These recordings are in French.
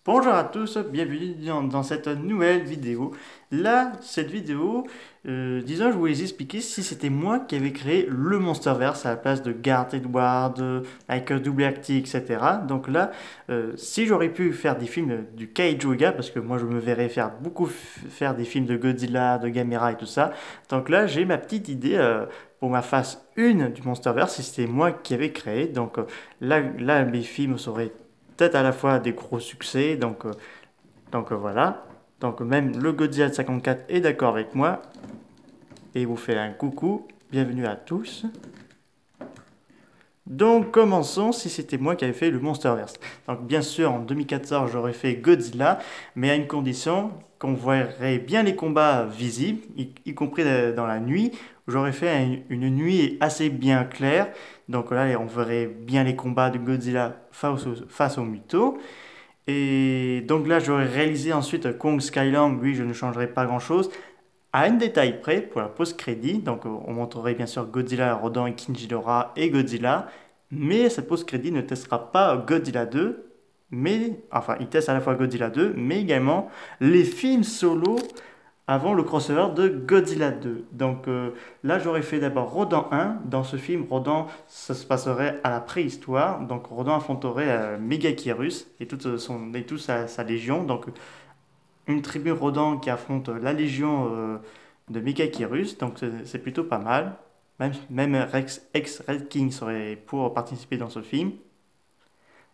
Bonjour à tous, bienvenue dans cette nouvelle vidéo. Là, cette vidéo, disons, je voulais vous expliquer si c'était moi qui avais créé le Monsterverse à la place de Garth Edward, avec Double Acti, etc. Donc là, si j'aurais pu faire des films du Kaijuga, parce que moi je me verrais faire faire des films de Godzilla, de Gamera et tout ça. Donc là, j'ai ma petite idée pour ma phase 1 du Monsterverse, si c'était moi qui avais créé. Donc là, mes films seraient peut-être à la fois des gros succès, donc voilà. Donc même le Godzilla de 54 est d'accord avec moi et vous fait un coucou, bienvenue à tous. Donc commençons si c'était moi qui avais fait le Monsterverse. Donc bien sûr en 2014 j'aurais fait Godzilla, mais à une condition qu'on verrait bien les combats visibles, y compris dans la nuit. J'aurais fait une nuit assez bien claire, donc là on verrait bien les combats de Godzilla face au Muto. Et donc là, j'aurais réalisé ensuite Kong Skyland, lui, je ne changerai pas grand-chose. À un détail près, pour la post-crédit, donc on montrerait bien sûr Godzilla, Rodan et Kinjidora et Godzilla, mais cette post-crédit ne testera pas Godzilla 2, mais, enfin, il teste à la fois Godzilla 2, mais également les films solo avant le crossover de Godzilla 2. Donc là, j'aurais fait d'abord Rodan 1. Dans ce film, Rodan, ça se passerait à la préhistoire. Donc Rodan affronterait Megakirus et toute sa légion. Donc une tribu Rodan qui affronte la légion de Megakirus. Donc c'est plutôt pas mal. Même Rex, ex-Red King serait pour participer dans ce film.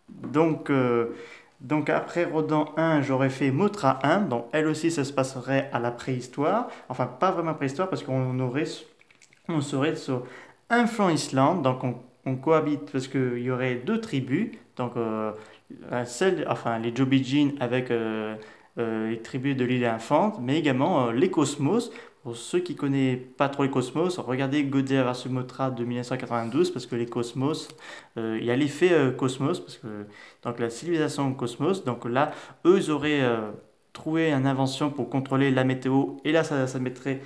Donc, euh, donc après Rodan 1, j'aurais fait Mothra 1. Donc elle aussi, ça se passerait à la préhistoire. Enfin, pas vraiment préhistoire parce on serait sur un flanc Islande. Donc on cohabite parce qu'il y aurait deux tribus. Donc enfin les Jobijin avec les tribus de l'île Infante, mais également les Cosmos. Pour ceux qui ne connaissent pas trop les Cosmos, regardez Godzilla vs Mothra de 1992 parce que les Cosmos, il y a l'effet Cosmos parce que donc la civilisation Cosmos, donc là eux ils auraient trouvé une invention pour contrôler la météo et là ça mettrait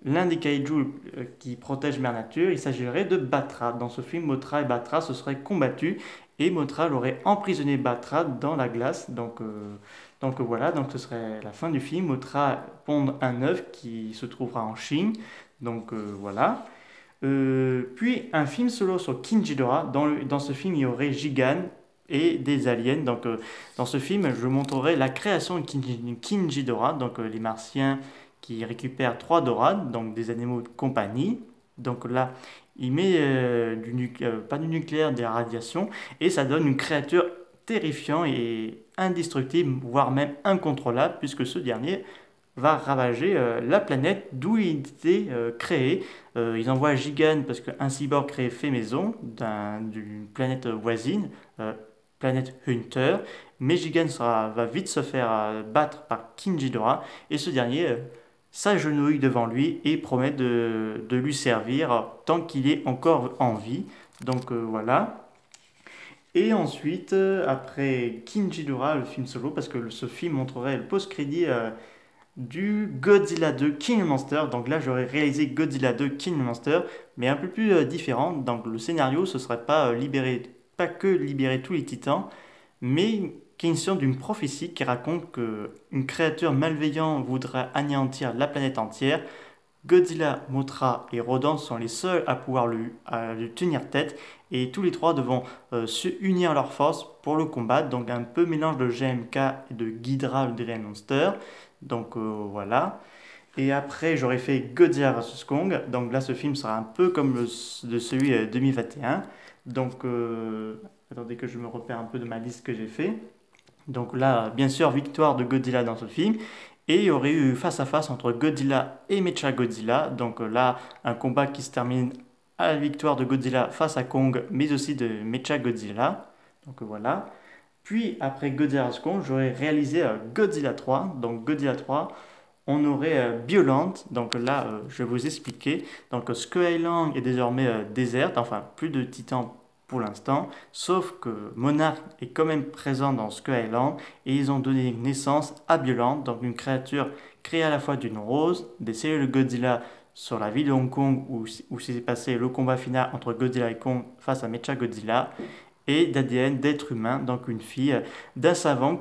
l'un des kaiju qui protège Mère Nature. Il s'agirait de Batra. Dans ce film, Mothra et Batra se seraient combattus et Mothra l'aurait emprisonné Batra dans la glace. Donc voilà, donc ce serait la fin du film. Mothra pond un œuf qui se trouvera en Chine. Donc voilà. Puis un film solo sur Kinjidora. Dans ce film, il y aurait Gigan et des aliens. Donc dans ce film, je montrerai la création de Kinjidora, donc les Martiens qui récupèrent trois dorades, donc des animaux de compagnie. Donc là, il met pas du nucléaire, des radiations, et ça donne une créature terrifiante et indestructible, voire même incontrôlable, puisque ce dernier va ravager la planète d'où il était créé. Ils envoient Gigan parce qu'un cyborg créé fait maison d'une planète voisine, euh, planète Hunter, mais Gigan va vite se faire battre par Kinjidora, et ce dernier s'agenouille devant lui et promet de lui servir tant qu'il est encore en vie. Donc voilà. Et ensuite, après Kinjidora, le film solo, parce que ce film montrerait le post-crédit du Godzilla 2 King Monster. Donc là, j'aurais réalisé Godzilla 2 King Monster, mais un peu plus différent. Donc le scénario, ce serait pas que libérer tous les titans, mais question d'une prophétie qui raconte que une créature malveillante voudrait anéantir la planète entière. Godzilla, Mothra et Rodan sont les seuls à lui tenir tête et tous les trois devront se unir leurs forces pour le combattre. Donc un peu mélange de GMK et de Ghidra, le Dream Monster. Donc voilà. Et après, j'aurais fait Godzilla vs Kong. Donc là, ce film sera un peu comme de celui 2021. Donc, attendez que je me repère un peu de ma liste que j'ai fait. Donc là, bien sûr, victoire de Godzilla dans ce film. Et il y aurait eu face à face entre Godzilla et Mechagodzilla. Donc là, un combat qui se termine à la victoire de Godzilla face à Kong, mais aussi de Mechagodzilla. Donc voilà. Puis après Godzilla vs Kong, j'aurais réalisé Godzilla 3. Donc Godzilla 3, on aurait Bioland. Donc là, je vais vous expliquer. Donc Skull Island est désormais déserte, enfin plus de titans pour l'instant, sauf que Monarch est quand même présent dans Skull Island et ils ont donné naissance à Bioland, donc une créature créée à la fois d'une rose, des cellules de Godzilla sur la ville de Hong Kong où s'est passé le combat final entre Godzilla et Kong face à Mechagodzilla et d'ADN d'être humain, donc une fille d'un savant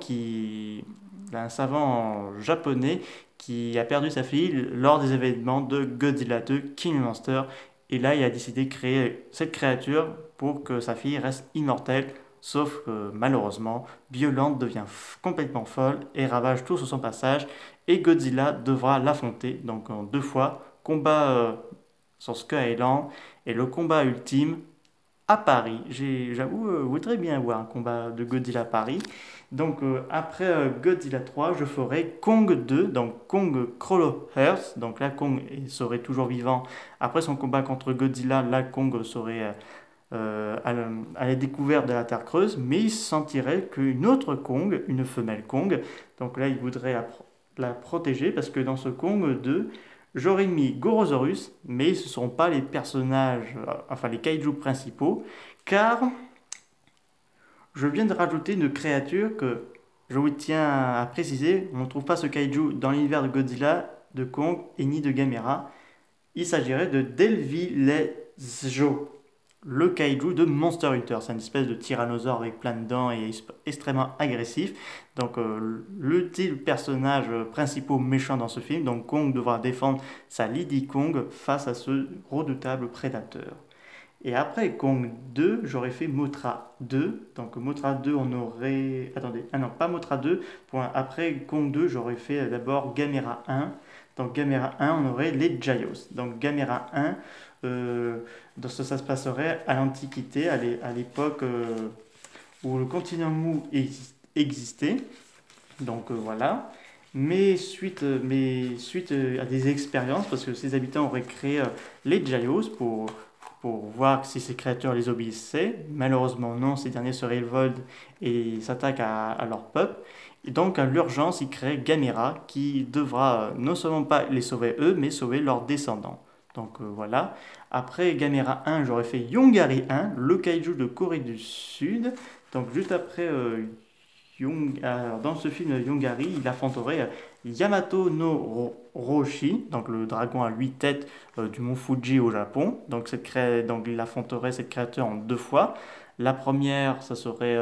japonais qui a perdu sa fille lors des événements de Godzilla 2 King Monster. Et là, il a décidé de créer cette créature pour que sa fille reste immortelle. Sauf que malheureusement, Violente devient complètement folle et ravage tout sur son passage. Et Godzilla devra l'affronter, donc en 2 fois, combat sur Skull Island et le combat ultime à Paris. J'avoue, je voudrais bien voir un combat de Godzilla à Paris. Donc après Godzilla 3, je ferai Kong 2, donc Kong Crollo Earth. Donc là, Kong serait toujours vivant. Après son combat contre Godzilla, là, Kong serait à la découverte de la Terre creuse, mais il sentirait qu'une autre Kong, une femelle Kong, donc là, il voudrait la protéger parce que dans ce Kong 2, j'aurais mis Gorosaurus, mais ce ne seront pas les personnages, enfin les kaiju principaux, car je viens de rajouter une créature que je vous tiens à préciser, on ne trouve pas ce kaiju dans l'univers de Godzilla, de Kong et ni de Gamera. Il s'agirait de Delvilejo, le kaiju de Monster Hunter. C'est une espèce de tyrannosaure avec plein de dents et extrêmement agressif. Donc le personnage principal méchant dans ce film, donc Kong devra défendre sa Lady Kong face à ce redoutable prédateur. Et après Kong 2, j'aurais fait Mothra 2. Donc Mothra 2, on aurait... Attendez, ah non, pas Mothra 2. Après Kong 2, j'aurais fait d'abord Gamera 1. Donc Gamera 1, on aurait les Gios. Donc Gamera 1, ça se passerait à l'Antiquité, à l'époque où le continent mou existait. Donc voilà. Mais suite à des expériences, parce que ces habitants auraient créé les Gios pour voir si ces créatures les obéissaient. Malheureusement non, ces derniers se révoltent et s'attaquent à leur peuple. Et donc à l'urgence, ils créent Gamera qui devra non seulement pas les sauver eux, mais sauver leurs descendants. Donc voilà. Après Gamera 1, j'aurais fait Yongari 1, le kaiju de Corée du Sud. Donc juste après alors, dans ce film Yongari, il affronterait Yamato no Roshi, donc le dragon à 8 têtes du mont Fuji au Japon. Donc, donc il affronterait cette créature en 2 fois. La première, ça serait,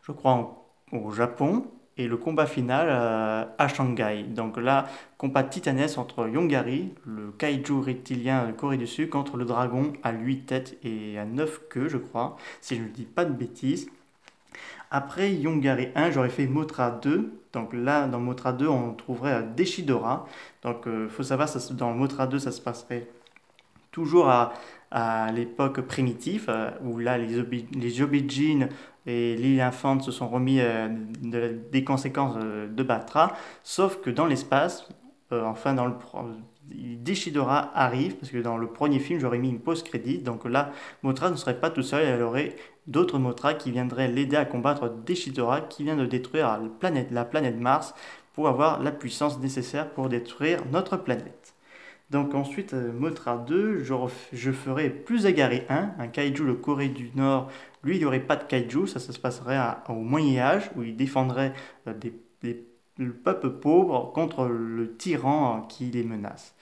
je crois, au Japon. Et le combat final à Shanghai. Donc là, combat titanesque entre Yongari, le kaiju reptilien de Corée du Sud, contre le dragon à 8 têtes et à 9 queues, je crois, si je ne dis pas de bêtises. Après Yongari 1, j'aurais fait Mothra 2. Donc là, dans Mothra 2, on trouverait Deshidora. Donc il faut savoir, dans Mothra 2, ça se passerait toujours à l'époque primitive, où là, les Obijin et l'île infante se sont remis des conséquences de Batra. Sauf que dans l'espace, enfin Deshidora arrive, parce que dans le premier film, j'aurais mis une post-crédit. Donc là, Mothra ne serait pas tout seul, elle aurait d'autres Mothra qui viendraient l'aider à combattre Deshidora qui vient de détruire la planète Mars pour avoir la puissance nécessaire pour détruire notre planète. Donc ensuite, Mothra 2, je ferai plus Agari 1, un kaiju de Corée du Nord. Lui, il n'y aurait pas de kaiju, ça se passerait au Moyen-Âge, où il défendrait le peuple pauvre contre le tyran qui les menace.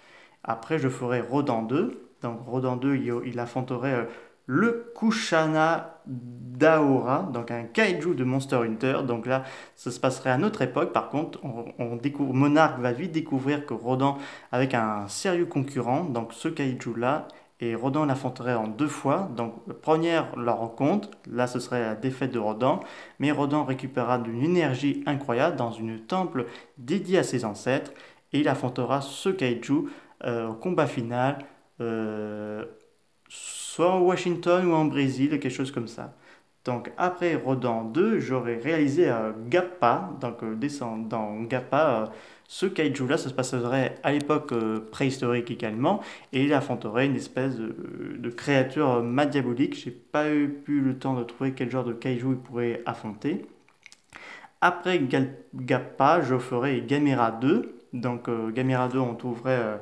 Après, je ferai Rodan 2. Donc Rodan 2, il affronterait le Kushana Daora, donc un kaiju de Monster Hunter. Donc là, ça se passerait à notre époque. Par contre, Monarch va vite découvrir que Rodan avec un sérieux concurrent, donc ce kaiju-là, et Rodan l'affronterait en 2 fois. Donc, la première, la rencontre, là ce serait la défaite de Rodan, mais Rodan récupérera d'une énergie incroyable dans une temple dédiée à ses ancêtres, et il affrontera ce kaiju au combat final. Soit en Washington ou en Brésil, quelque chose comme ça. Donc après Rodan 2, j'aurais réalisé Gappa, donc dans Gappa, ce kaiju-là, ça se passerait à l'époque préhistorique également, et il affronterait une espèce de créature diabolique. J'ai pas eu le temps de trouver quel genre de kaiju il pourrait affronter. Après Gappa, je ferai Gamera 2. Donc Gamera 2, on trouverait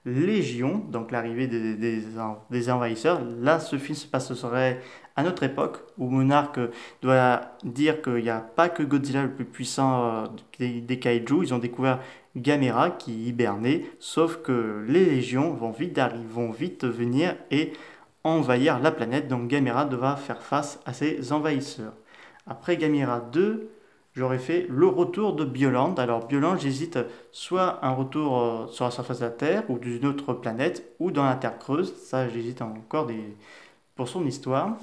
Légion, donc l'arrivée des envahisseurs. Là, ce film se passerait à notre époque, où Monarch doit dire qu'il n'y a pas que Godzilla le plus puissant des kaiju. Ils ont découvert Gamera qui hibernait, sauf que les légions vont vite venir et envahir la planète. Donc Gamera devra faire face à ces envahisseurs. Après Gamera 2, j'aurais fait le retour de Bioland. Alors Bioland, j'hésite soit un retour sur la surface de la Terre ou d'une autre planète ou dans la Terre creuse. Ça, j'hésite encore pour son histoire.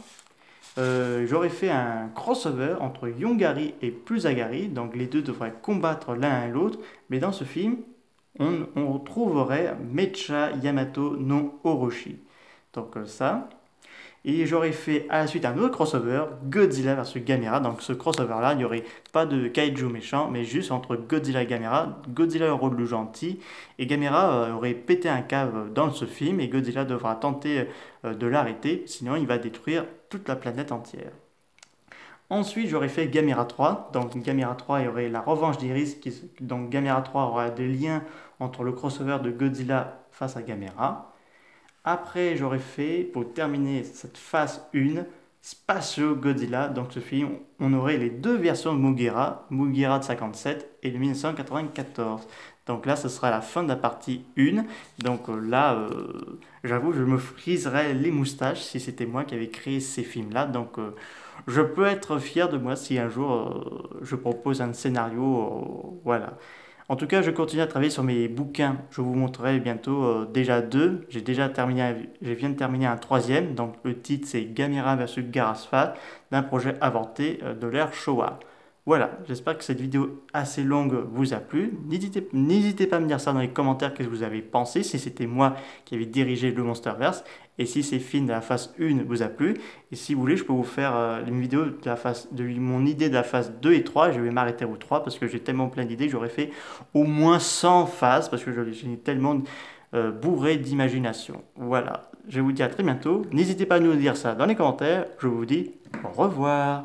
J'aurais fait un crossover entre Yongari et Plusagari, donc les deux devraient combattre l'un et l'autre, mais dans ce film, on retrouverait Mecha Yamato no Orochi. Donc ça. Et j'aurais fait à la suite un autre crossover, Godzilla vs Gamera. Donc ce crossover là, il n'y aurait pas de kaiju méchant, mais juste entre Godzilla et Gamera. Godzilla aurait le gentil, et Gamera aurait pété un câble dans ce film, et Godzilla devra tenter de l'arrêter, sinon il va détruire toute la planète entière. Ensuite, j'aurais fait Gamera 3. Donc Gamera 3, il y aurait la revanche d'Iris. Donc Gamera 3 aura des liens entre le crossover de Godzilla face à Gamera. Après, j'aurais fait, pour terminer cette phase 1, Spatio Godzilla. Donc ce film, on aurait les deux versions de Mugira, Mugira de 57 et de 1994. Donc là, ce sera la fin de la partie 1. Donc là, j'avoue, je me friserais les moustaches si c'était moi qui avais créé ces films-là. Donc je peux être fier de moi si un jour je propose un scénario. Voilà. En tout cas, je continue à travailler sur mes bouquins. Je vous montrerai bientôt déjà deux. Je viens de terminer un troisième. Donc le titre c'est Gamera vs Garasfat, d'un projet avorté de l'ère Showa. Voilà, j'espère que cette vidéo assez longue vous a plu. N'hésitez pas à me dire ça dans les commentaires, qu'est-ce que vous avez pensé, si c'était moi qui avais dirigé le Monsterverse, et si ces films de la phase 1 vous a plu. Et si vous voulez, je peux vous faire une vidéo de mon idée de la phase 2 et 3. Je vais m'arrêter au 3 parce que j'ai tellement plein d'idées que j'aurais fait au moins 100 phases, parce que j'ai tellement bourré d'imagination. Voilà, je vous dis à très bientôt. N'hésitez pas à nous dire ça dans les commentaires. Je vous dis au revoir.